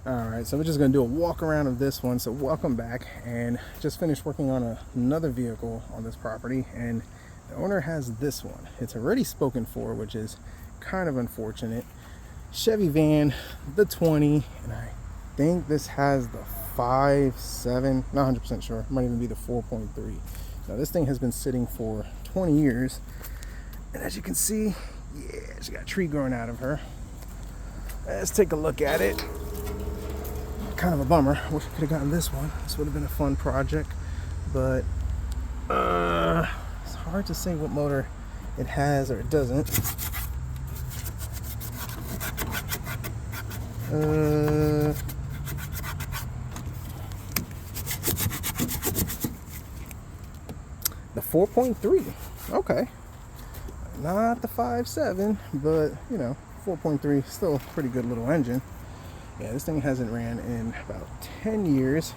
Alright, so we're just going to do a walk around of this one. So welcome back, and just finished working on another vehicle on this property, and the owner has this one. It's already spoken for, which is kind of unfortunate. Chevy van, the 20, and I think this has the 5.7, not 100% sure, it might even be the 4.3. Now this thing has been sitting for 20 years, and as you can see, yeah, she got a tree growing out of her. Let's take a look at it. Kind of a bummer. Wish I could have gotten this one. This would have been a fun project, but it's hard to say what motor it has or it doesn't. The 4.3. Okay, not the 5.7, but you know, 4.3, still a pretty good little engine. Yeah, this thing hasn't ran in about 10 years.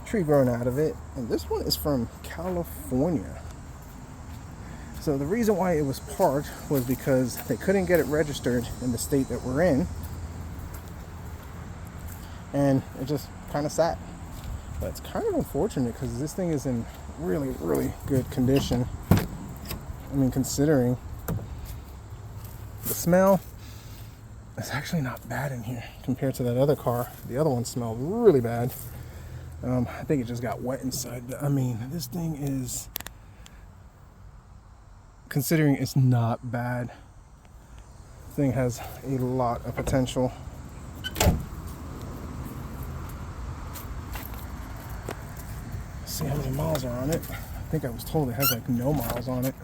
Tree grown out of it. And this one is from California. So the reason why it was parked was because they couldn't get it registered in the state that we're in. And it just kind of sat. But it's kind of unfortunate because this thing is in really, really good condition. I mean, considering the smell, it's actually not bad in here compared to that other car. The other one smelled really bad. I think it just got wet inside. But I mean, this thing is, considering it's not bad, this thing has a lot of potential. Let's see how many miles are on it. I think I was told it has like no miles on it.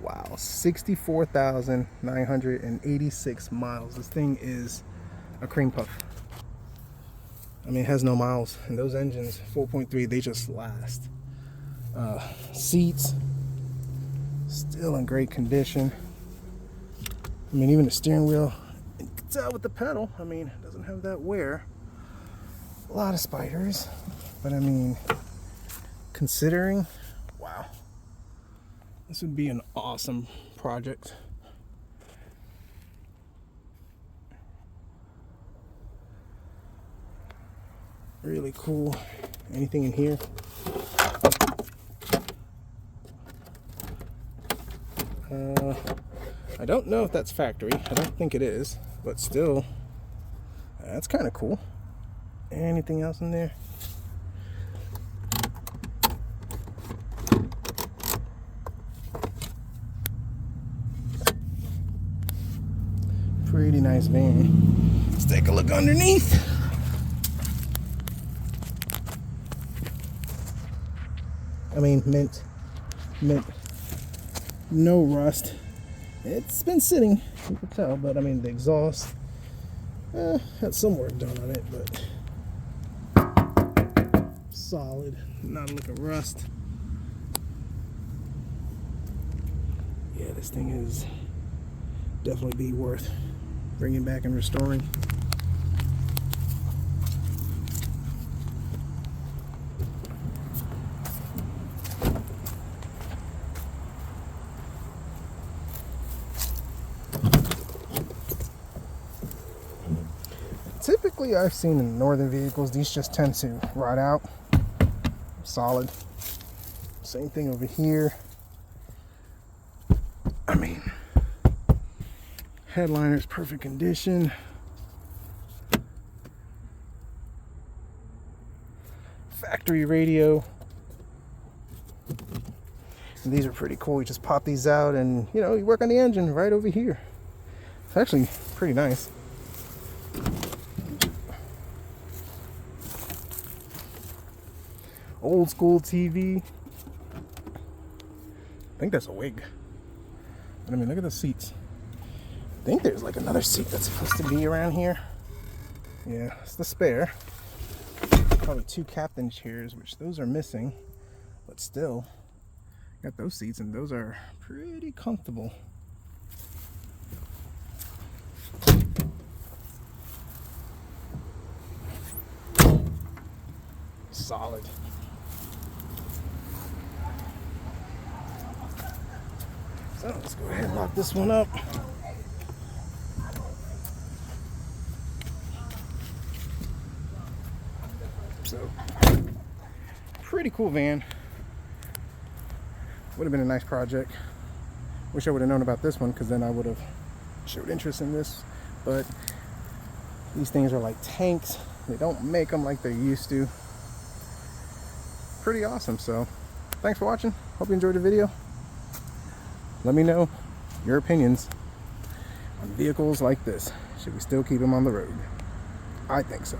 Wow, 64,986 miles. This thing is a cream puff. I mean, it has no miles, and those engines, 4.3, they just last. Seats, still in great condition. I mean, even the steering wheel, you can tell with the pedal, I mean, it doesn't have that wear. A lot of spiders, but I mean, considering, wow. This would be an awesome project. Really cool. Anything in here? I don't know if that's factory. I don't think it is, but still, that's kind of cool. Anything else in there? Pretty nice van. Let's take a look underneath. I mean, mint, no rust. It's been sitting, you can tell, but I mean, the exhaust had some work done on it, but solid, not a lick of rust. Yeah, this thing is definitely be worth bringing back and restoring. Typically, I've seen in northern vehicles, these just tend to rot out. Solid. Same thing over here. I mean, headliner's perfect condition. Factory radio. And these are pretty cool. You just pop these out and, you know, you work on the engine right over here. It's actually pretty nice. Old school TV. I think that's a wig. But I mean, look at the seats. I think there's like another seat that's supposed to be around here. Yeah, it's the spare. Probably two captain chairs, which those are missing. But still, got those seats, and those are pretty comfortable. Solid. So let's go ahead and lock this one up. So pretty cool van. Would have been a nice project. Wish I would have known about this one, because then I would have showed interest in this. But these things are like tanks. They don't make them like they used to. Pretty awesome. So thanks for watching. Hope you enjoyed the video. Let me know your opinions on vehicles like this. Should we still keep them on the road? I think so.